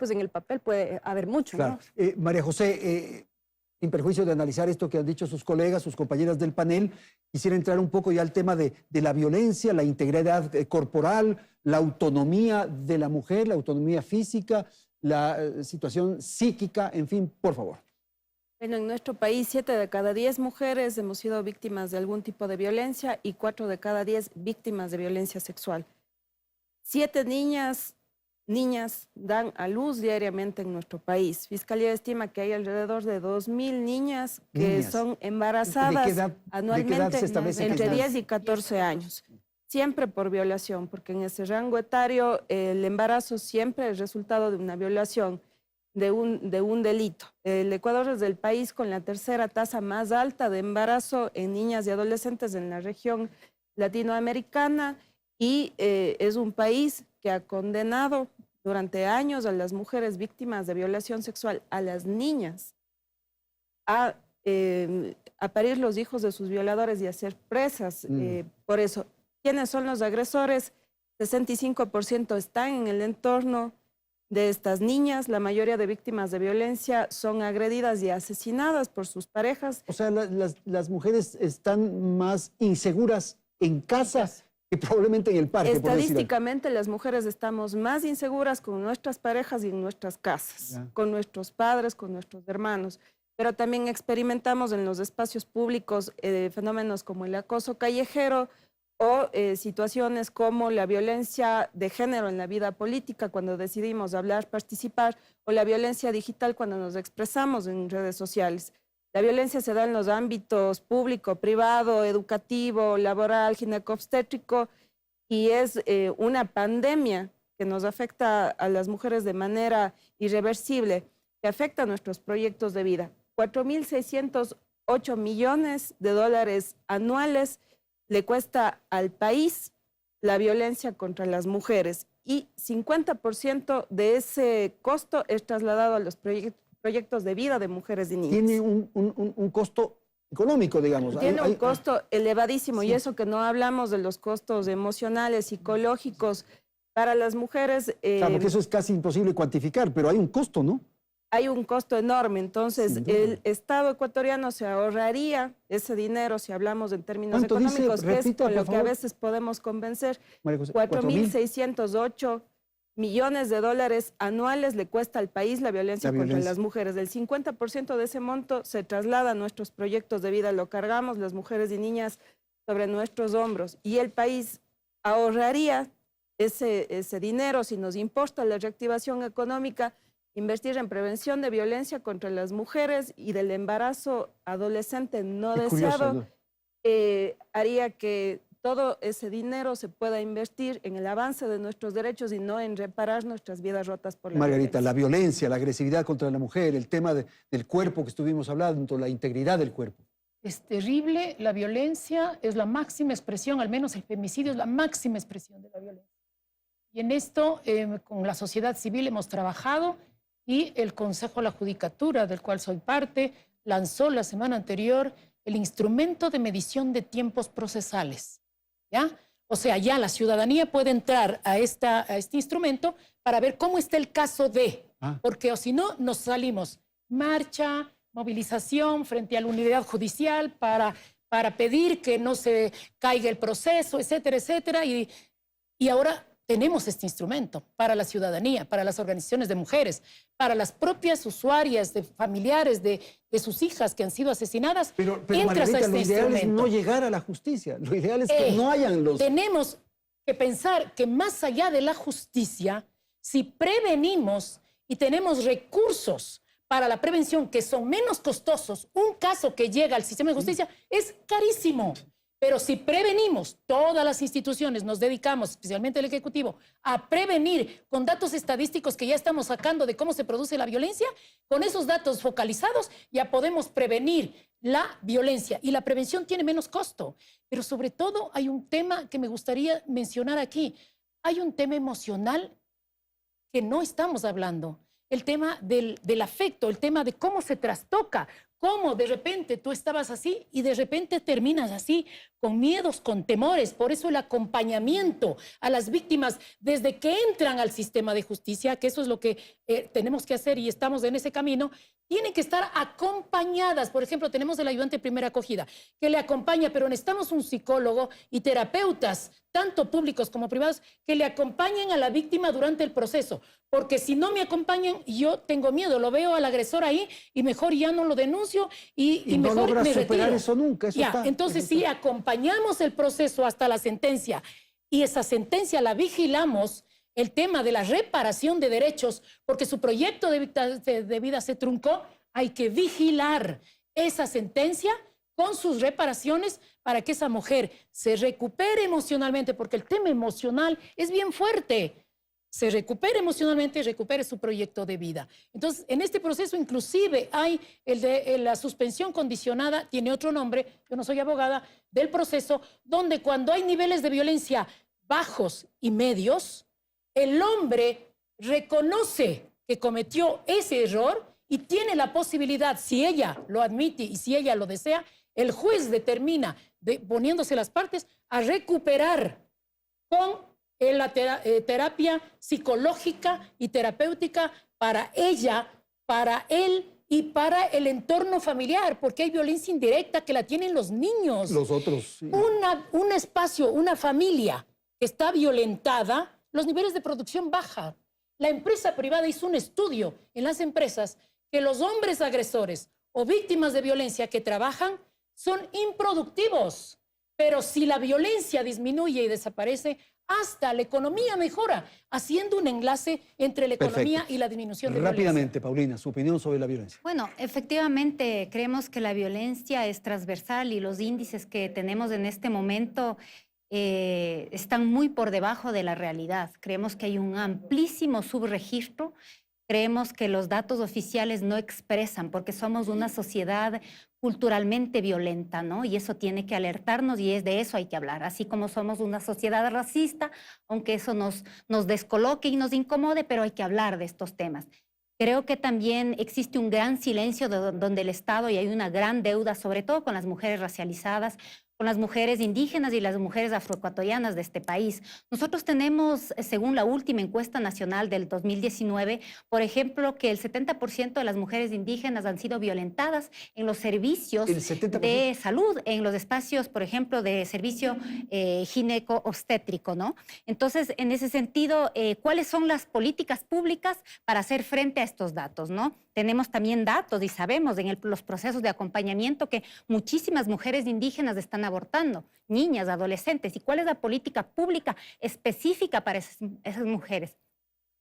puede haber mucho, Claro. ¿no? María José, sin perjuicio de analizar esto que han dicho sus colegas, sus compañeras del panel, quisiera entrar un poco ya al tema de la violencia, la integridad corporal, la autonomía de la mujer, la autonomía física, la situación psíquica, en fin, por favor. Bueno, en nuestro país 7 de cada 10 mujeres hemos sido víctimas de algún tipo de violencia y 4 de cada 10 víctimas de violencia sexual. 7 niñas dan a luz diariamente en nuestro país. Fiscalía estima que hay alrededor de 2.000 niñas que son embarazadas anualmente entre 10 y 14 años. Siempre por violación, porque en ese rango etario el embarazo siempre es resultado de una violación, de un delito. El Ecuador es el país con la tercera tasa más alta de embarazo en niñas y adolescentes en la región latinoamericana y es un país que ha condenado durante años a las mujeres víctimas de violación sexual, a las niñas, a parir los hijos de sus violadores y a ser presas. Por eso, ¿quiénes son los agresores? 65% están en el entorno de estas niñas. La mayoría de víctimas de violencia son agredidas y asesinadas por sus parejas. O sea, las mujeres están más inseguras en casa que probablemente en el parque. Estadísticamente, las mujeres estamos más inseguras con nuestras parejas y en nuestras casas, con nuestros padres, con nuestros hermanos. pero también experimentamos en los espacios públicos fenómenos como el acoso callejero o situaciones como la violencia de género en la vida política cuando decidimos hablar, participar, o la violencia digital cuando nos expresamos en redes sociales. La violencia se da en los ámbitos público, privado, educativo, laboral, ginecobstétrico, y es una pandemia que nos afecta a las mujeres de manera irreversible, que afecta a nuestros proyectos de vida. 4.608 millones de dólares anuales le cuesta al país la violencia contra las mujeres y 50% de ese costo es trasladado a los proyectos de vida de mujeres y niñas. Tiene un costo económico, digamos. Tiene un costo elevadísimo, sí. Y eso que no hablamos de los costos emocionales, psicológicos para las mujeres. Claro, porque eso es casi imposible cuantificar, pero hay un costo, ¿no? Hay un costo enorme, entonces el Estado ecuatoriano se ahorraría ese dinero, si hablamos en términos económicos, que es con lo que a veces podemos convencer. 4.608 millones de dólares anuales le cuesta al país la violencia contra las mujeres. El 50% de ese monto se traslada a nuestros proyectos de vida, lo cargamos las mujeres y niñas sobre nuestros hombros. Y el país ahorraría ese dinero si nos importa la reactivación económica, invertir en prevención de violencia contra las mujeres y del embarazo adolescente no deseado, curioso, ¿no? Haría que todo ese dinero se pueda invertir en el avance de nuestros derechos y no en reparar nuestras vidas rotas por la Margarita, violencia. La violencia, la agresividad contra la mujer, el tema del cuerpo que estuvimos hablando, la integridad del cuerpo. Es terrible, la violencia es la máxima expresión, al menos el femicidio es la máxima expresión de la violencia. Y en esto, con la sociedad civil hemos trabajado y el Consejo de la Judicatura, del cual soy parte, lanzó la semana anterior el instrumento de medición de tiempos procesales, ¿ya? O sea, ya la ciudadanía puede entrar a este instrumento para ver cómo está el caso de, porque o si no, nos salimos marcha, movilización frente a la unidad judicial para pedir que no se caiga el proceso, etcétera, etcétera, y ahora tenemos este instrumento para la ciudadanía, para las organizaciones de mujeres, para las propias usuarias, de familiares de sus hijas que han sido asesinadas. Pero entras Margarita, a este lo ideal instrumento. es no llegar a la justicia. Lo ideal es que no hayan los... Tenemos que pensar que más allá de la justicia, si prevenimos y tenemos recursos para la prevención que son menos costosos, un caso que llega al sistema de justicia es carísimo. Pero si prevenimos, todas las instituciones nos dedicamos, especialmente el Ejecutivo, a prevenir con datos estadísticos que ya estamos sacando de cómo se produce la violencia, con esos datos focalizados ya podemos prevenir la violencia. Y la prevención tiene menos costo. Pero sobre todo hay un tema que me gustaría mencionar aquí. Hay un tema emocional que no estamos hablando. El tema del afecto, el tema de cómo se trastoca, cómo de repente tú estabas así y de repente terminas así, con miedos, con temores. Por eso el acompañamiento a las víctimas desde que entran al sistema de justicia, que eso es lo que tenemos que hacer y estamos en ese camino, tienen que estar acompañadas. Por ejemplo, tenemos el ayudante de primera acogida que le acompaña, pero necesitamos un psicólogo y terapeutas, tanto públicos como privados, que le acompañen a la víctima durante el proceso. Porque si no me acompañan, yo tengo miedo, lo veo al agresor ahí y mejor ya no lo denuncio y no mejor logras me superar retiro. eso nunca. Eso Ya, está, entonces sí, acompañamos el proceso hasta la sentencia y esa sentencia la vigilamos, el tema de la reparación de derechos, porque su proyecto de vida se truncó, hay que vigilar esa sentencia con sus reparaciones para que esa mujer se recupere emocionalmente, porque el tema emocional es bien fuerte. Se recupere emocionalmente y recupere su proyecto de vida. Entonces, en este proceso inclusive hay el de la suspensión condicionada, tiene otro nombre, yo no soy abogada, del proceso, donde cuando hay niveles de violencia bajos y medios, el hombre reconoce que cometió ese error y tiene la posibilidad, si ella lo admite y si ella lo desea, el juez determina, poniéndose las partes, a recuperar con la terapia psicológica y terapéutica para ella, para él y para el entorno familiar, porque hay violencia indirecta que la tienen los niños. Los otros. Sí. Un espacio, una familia que está violentada, los niveles de producción bajan. La empresa privada hizo un estudio en las empresas que los hombres agresores o víctimas de violencia que trabajan son improductivos. Pero si la violencia disminuye y desaparece, hasta la economía mejora, haciendo un enlace entre la economía Perfecto. y la disminución de Rápidamente, Paulina, su opinión sobre la violencia. Bueno, efectivamente creemos que la violencia es transversal y los índices que tenemos en este momento están muy por debajo de la realidad. Creemos que hay un amplísimo subregistro. Creemos que los datos oficiales no expresan, porque somos una sociedad culturalmente violenta, ¿no? Y eso tiene que alertarnos y de eso hay que hablar. Así como somos una sociedad racista, aunque eso nos descoloque y nos incomode, pero hay que hablar de estos temas. Creo que también existe un gran silencio donde el Estado, y hay una gran deuda, sobre todo con las mujeres racializadas, con las mujeres indígenas y las mujeres afroecuatorianas de este país. Nosotros tenemos, según la última encuesta nacional del 2019, por ejemplo, que el 70% de las mujeres indígenas han sido violentadas en los servicios de salud, en los espacios, por ejemplo, de servicio gineco-obstétrico, ¿no? Entonces, en ese sentido, ¿cuáles son las políticas públicas para hacer frente a estos datos, ¿no? Tenemos también datos y sabemos en los procesos de acompañamiento que muchísimas mujeres indígenas están abortando, niñas, adolescentes. ¿Y cuál es la política pública específica para esas mujeres?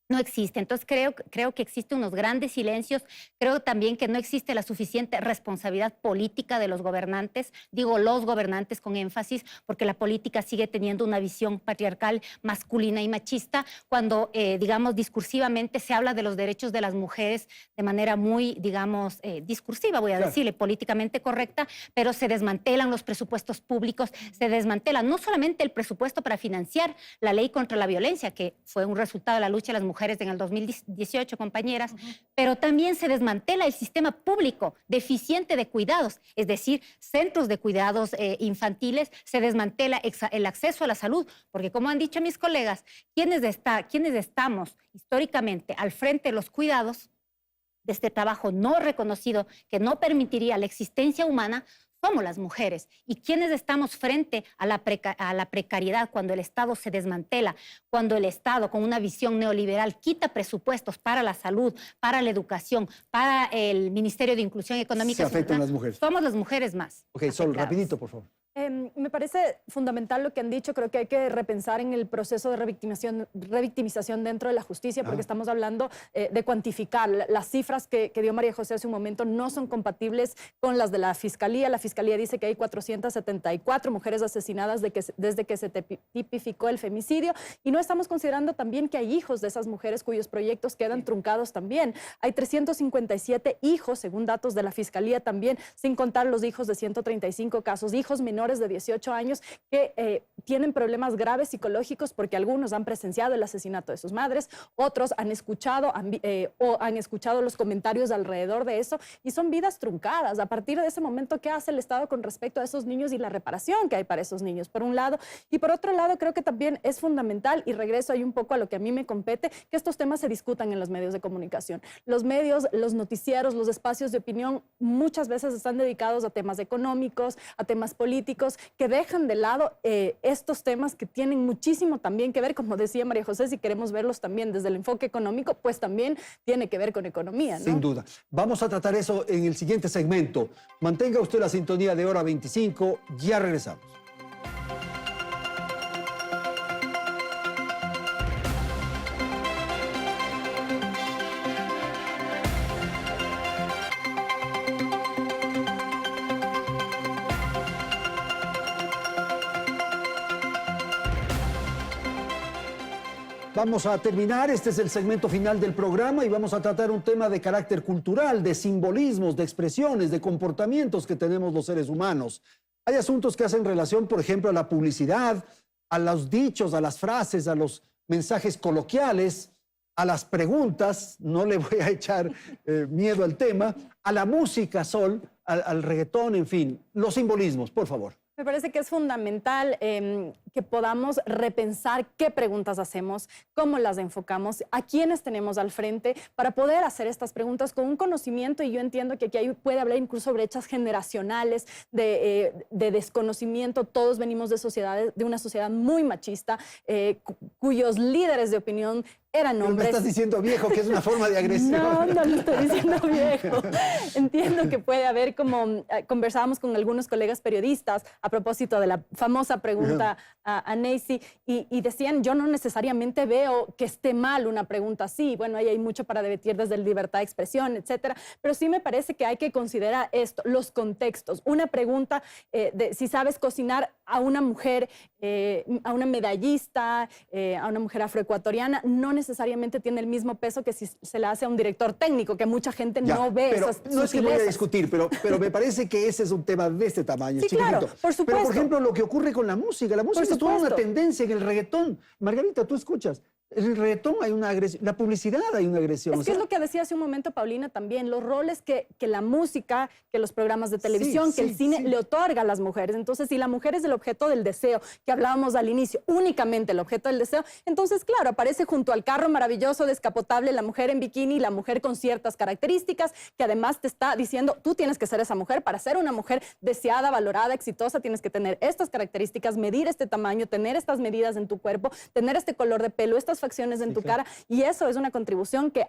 No existe. Entonces creo que existen unos grandes silencios. Creo también que no existe la suficiente responsabilidad política de los gobernantes. Digo los gobernantes con énfasis, porque la política sigue teniendo una visión patriarcal, masculina y machista, cuando, digamos, discursivamente se habla de los derechos de las mujeres de manera muy, digamos, discursiva, voy a decirle, políticamente correcta, pero se desmantelan los presupuestos públicos, se desmantela no solamente el presupuesto para financiar la ley contra la violencia, que fue un resultado de la lucha de las mujeres en el 2018, compañeras, pero también se desmantela el sistema público deficiente de cuidados, es decir, centros de cuidados infantiles, se desmantela el acceso a la salud, porque como han dicho mis colegas, quienes estamos históricamente al frente de los cuidados de este trabajo no reconocido que no permitiría la existencia humana, somos las mujeres. Y quienes estamos frente a la precariedad cuando el Estado se desmantela, cuando el Estado con una visión neoliberal quita presupuestos para la salud, para la educación, para el Ministerio de Inclusión Económica. Se afectan las mujeres. Somos las mujeres más. Ok, Sol, rapidito, por favor. Me parece fundamental lo que han dicho. Creo que hay que repensar en el proceso de revictimización dentro de la justicia, porque estamos hablando de cuantificar. Las cifras que dio María José hace un momento no son compatibles con las de la Fiscalía. La Fiscalía dice que hay 474 mujeres asesinadas desde que se tipificó el femicidio, y no estamos considerando también que hay hijos de esas mujeres cuyos proyectos quedan truncados también. Hay 357 hijos, según datos de la Fiscalía también, sin contar los hijos de 135 casos, hijos menores de 18 años que tienen problemas graves psicológicos porque algunos han presenciado el asesinato de sus madres, otros han escuchado los comentarios alrededor de eso, y son vidas truncadas. A partir de ese momento, ¿qué hace el Estado con respecto a esos niños y la reparación que hay para esos niños, por un lado? Y por otro lado, creo que también es fundamental, y regreso ahí un poco a lo que a mí me compete, que estos temas se discutan en los medios de comunicación. Los medios, los noticieros, los espacios de opinión muchas veces están dedicados a temas económicos, a temas políticos, que dejan de lado estos temas que tienen muchísimo también que ver, como decía María José, si queremos verlos también desde el enfoque económico, pues también tiene que ver con economía, ¿no? Sin duda. Vamos a tratar eso en el siguiente segmento. Mantenga usted la sintonía de Hora 25, ya regresamos. Vamos a terminar, este es el segmento final del programa y vamos a tratar un tema de carácter cultural, de simbolismos, de expresiones, de comportamientos que tenemos los seres humanos. Hay asuntos que hacen relación, por ejemplo, a la publicidad, a los dichos, a las frases, a los mensajes coloquiales, a las preguntas, no le voy a echar miedo al tema, a la música, Sol, al reggaetón, en fin, los simbolismos, por favor. Me parece que es fundamental que podamos repensar qué preguntas hacemos, cómo las enfocamos, a quiénes tenemos al frente para poder hacer estas preguntas con un conocimiento, y yo entiendo que aquí puede haber incluso brechas generacionales de desconocimiento. Todos venimos de una sociedad muy machista, cuyos líderes de opinión eran Pero me hombres. estás diciendo viejo, que es una forma de agresión. No, no lo estoy diciendo viejo. Entiendo que puede haber, como conversábamos con algunos colegas periodistas a propósito de la famosa pregunta a Nancy, y decían, yo no necesariamente veo que esté mal una pregunta así. Bueno, ahí hay mucho para debatir desde la libertad de expresión, etcétera, pero sí me parece que hay que considerar esto, los contextos. Una pregunta de si sabes cocinar a una mujer, a una medallista, a una mujer afroecuatoriana, no necesariamente tiene el mismo peso que si se la hace a un director técnico, que mucha gente Ya, no ve pero esas no es que voy a sutilezas. discutir, pero me parece que ese es un tema de este tamaño, Sí, chiquitito. claro, por supuesto. Pero, por ejemplo, lo que ocurre con la música es toda una supuesto. tendencia en el reggaetón. Margarita, tú escuchas, en el reggaetón hay una agresión, la publicidad hay una agresión. Es que es lo que decía hace un momento Paulina también, los roles que la música, que los programas de televisión, que el cine le otorga a las mujeres. Entonces, si la mujer es el objeto del deseo, que hablábamos al inicio, únicamente el objeto del deseo, entonces, claro, aparece junto al carro maravilloso, descapotable, la mujer en bikini, la mujer con ciertas características, que además te está diciendo, tú tienes que ser esa mujer. Para ser una mujer deseada, valorada, exitosa, tienes que tener estas características, medir este tamaño, tener estas medidas en tu cuerpo, tener este color de pelo, estas facciones en tu cara, y eso es una contribución que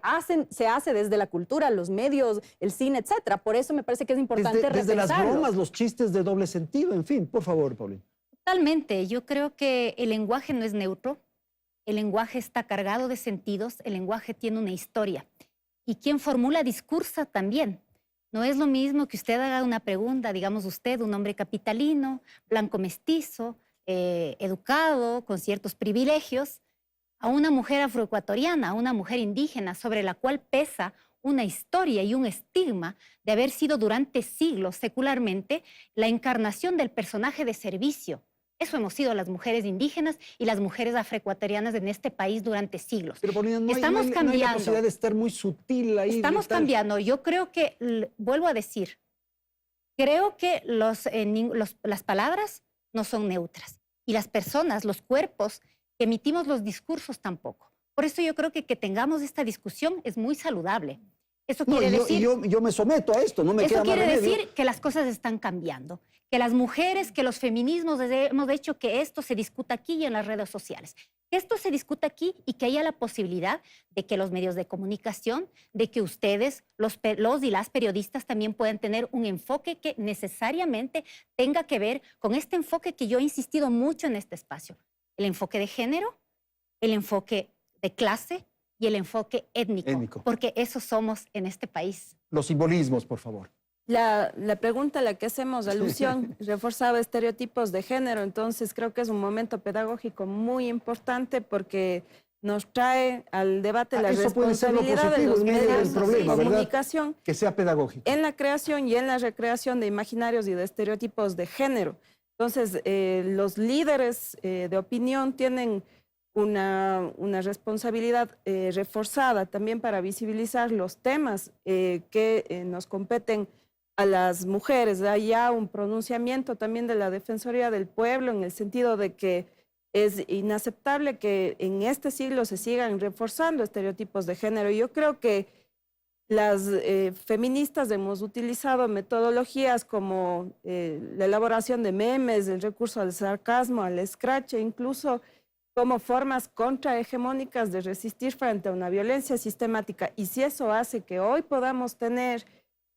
se hace desde la cultura, los medios, el cine, etcétera. Por eso me parece que es importante desde las repensarlo. bromas, los chistes de doble sentido, en fin, por favor, Paulina. Totalmente. Yo creo que el lenguaje no es neutro. El lenguaje está cargado de sentidos. El lenguaje tiene una historia. Y quien formula discursa también. No es lo mismo que usted haga una pregunta, digamos usted, un hombre capitalino, blanco mestizo, educado, con ciertos privilegios, a una mujer afroecuatoriana, a una mujer indígena, sobre la cual pesa una historia y un estigma de haber sido durante siglos secularmente la encarnación del personaje de servicio. Eso hemos sido las mujeres indígenas y las mujeres afroecuatorianas en este país durante siglos. Pero Paulina, Estamos no hay la cambiando. posibilidad de estar muy sutil ahí. Estamos cambiando. Yo creo que, vuelvo a decir, creo que las palabras no son neutras y las personas, los cuerpos que emitimos los discursos tampoco. Por eso yo creo que tengamos esta discusión es muy saludable. Eso quiere decir... yo me someto a esto, no me queda Eso más quiere remedio. decir que las cosas están cambiando, que las mujeres, que los feminismos hemos hecho que esto se discuta aquí y en las redes sociales, que esto se discuta aquí y que haya la posibilidad de que los medios de comunicación, de que ustedes, los y las periodistas también puedan tener un enfoque que necesariamente tenga que ver con este enfoque que yo he insistido mucho en este espacio, el enfoque de género, el enfoque de clase y el enfoque étnico, porque eso somos en este país. Los simbolismos, por favor. La pregunta a la que hacemos alusión reforzaba estereotipos de género, entonces creo que es un momento pedagógico muy importante porque nos trae al debate la eso puede ser lo responsabilidad de positivo los en medio del medios problema, de ¿verdad? comunicación Que sea pedagógico. en la creación y en la recreación de imaginarios y de estereotipos de género. Entonces, los líderes de opinión tienen una responsabilidad reforzada también para visibilizar los temas que nos competen a las mujeres. Hay ya un pronunciamiento también de la Defensoría del Pueblo en el sentido de que es inaceptable que en este siglo se sigan reforzando estereotipos de género. Yo creo que las feministas hemos utilizado metodologías como la elaboración de memes, el recurso al sarcasmo, al escrache, incluso como formas contrahegemónicas de resistir frente a una violencia sistemática. Y si eso hace que hoy podamos tener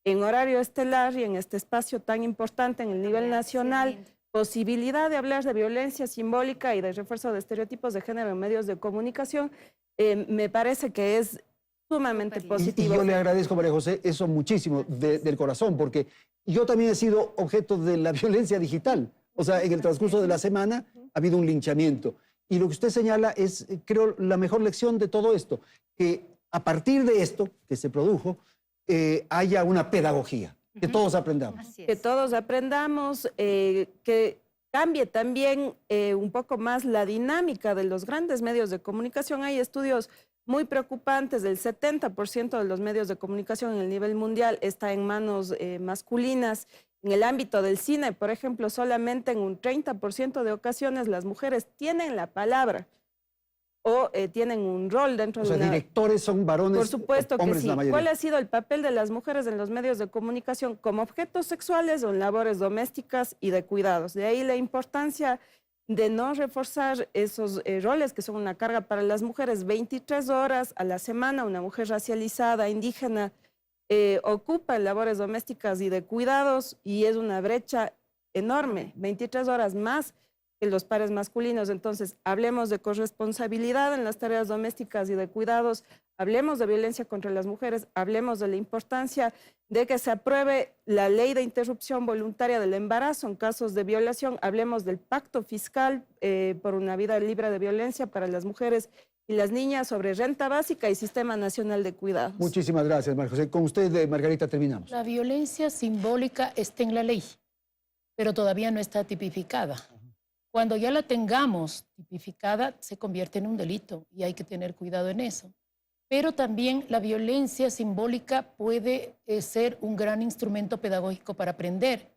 en horario estelar y en este espacio tan importante en el nivel nacional, posibilidad de hablar de violencia simbólica y de refuerzo de estereotipos de género en medios de comunicación, me parece que es sumamente positivo. Y yo le agradezco, María José, eso muchísimo del corazón, porque yo también he sido objeto de la violencia digital. O sea, en el transcurso de la semana ha habido un linchamiento. Y lo que usted señala es, creo, la mejor lección de todo esto, que a partir de esto que se produjo, haya una pedagogía, que todos aprendamos. Que todos aprendamos, que cambie también un poco más la dinámica de los grandes medios de comunicación. Hay estudios muy preocupantes, el 70% de los medios de comunicación en el nivel mundial está en manos masculinas. En el ámbito del cine, por ejemplo, solamente en un 30% de ocasiones las mujeres tienen la palabra o tienen un rol dentro de una... directores son varones, por supuesto que hombres sí. la mayoría. ¿Cuál ha sido el papel de las mujeres en los medios de comunicación? Como objetos sexuales o en labores domésticas y de cuidados. De ahí la importancia de no reforzar esos roles que son una carga para las mujeres. 23 horas a la semana una mujer racializada, indígena, ocupa labores domésticas y de cuidados y es una brecha enorme, 23 horas más que los pares masculinos. Entonces, hablemos de corresponsabilidad en las tareas domésticas y de cuidados, hablemos de violencia contra las mujeres, hablemos de la importancia de que se apruebe la ley de interrupción voluntaria del embarazo en casos de violación, hablemos del pacto fiscal por una vida libre de violencia para las mujeres y las niñas, sobre renta básica y sistema nacional de cuidados. Muchísimas gracias, María José. Con usted, Margarita, terminamos. La violencia simbólica está en la ley, pero todavía no está tipificada. Cuando ya la tengamos tipificada, se convierte en un delito y hay que tener cuidado en eso. Pero también la violencia simbólica puede ser un gran instrumento pedagógico para aprender,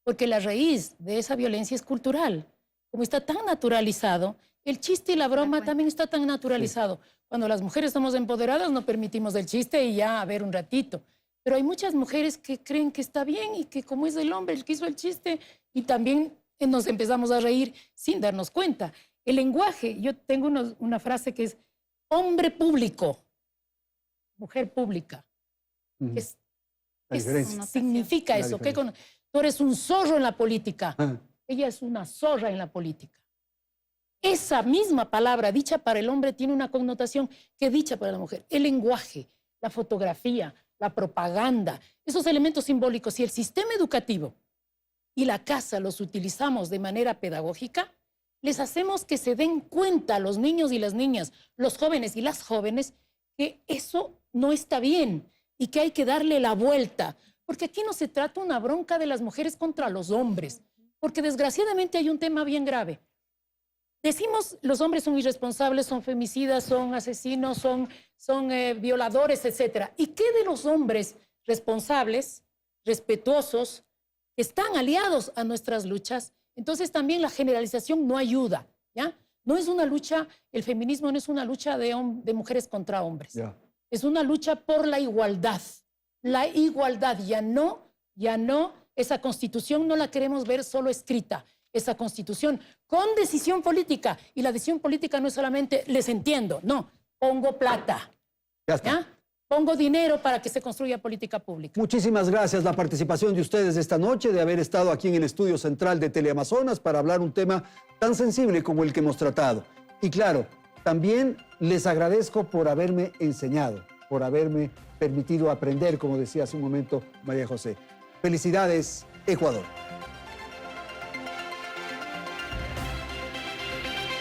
porque la raíz de esa violencia es cultural. Como está tan naturalizado, el chiste y la broma también está tan naturalizado. Sí. Cuando las mujeres estamos empoderadas, no permitimos el chiste y ya a ver un ratito. Pero hay muchas mujeres que creen que está bien y que como es el hombre el que hizo el chiste, y también nos empezamos a reír sin darnos cuenta. El lenguaje, yo tengo una frase que es hombre público, mujer pública. Significa eso. Tú eres un zorro en la política. Ella es una zorra en la política. Esa misma palabra dicha para el hombre tiene una connotación que dicha para la mujer. El lenguaje, la fotografía, la propaganda, esos elementos simbólicos, si el sistema educativo y la casa los utilizamos de manera pedagógica, les hacemos que se den cuenta los niños y las niñas, los jóvenes y las jóvenes, que eso no está bien y que hay que darle la vuelta. Porque aquí no se trata una bronca de las mujeres contra los hombres, porque desgraciadamente hay un tema bien grave. Decimos los hombres son irresponsables, son femicidas, son asesinos, son violadores, etc. ¿Y qué de los hombres responsables, respetuosos, que están aliados a nuestras luchas? Entonces también la generalización no ayuda, ¿ya? No es una lucha, el feminismo no es una lucha de mujeres contra hombres. Yeah. Es una lucha por la igualdad. La igualdad, ya no, esa constitución no la queremos ver solo escrita. Esa constitución con decisión política. Y la decisión política no es solamente les entiendo, no, pongo plata. Ya está. ¿Ya? Pongo dinero para que se construya política pública. Muchísimas gracias la participación de ustedes esta noche, de haber estado aquí en el estudio central de Teleamazonas para hablar un tema tan sensible como el que hemos tratado. Y claro, también les agradezco por haberme enseñado, por haberme permitido aprender, como decía hace un momento María José. Felicidades, Ecuador.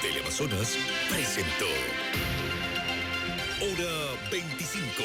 Teleamazonas presentó Hora 25.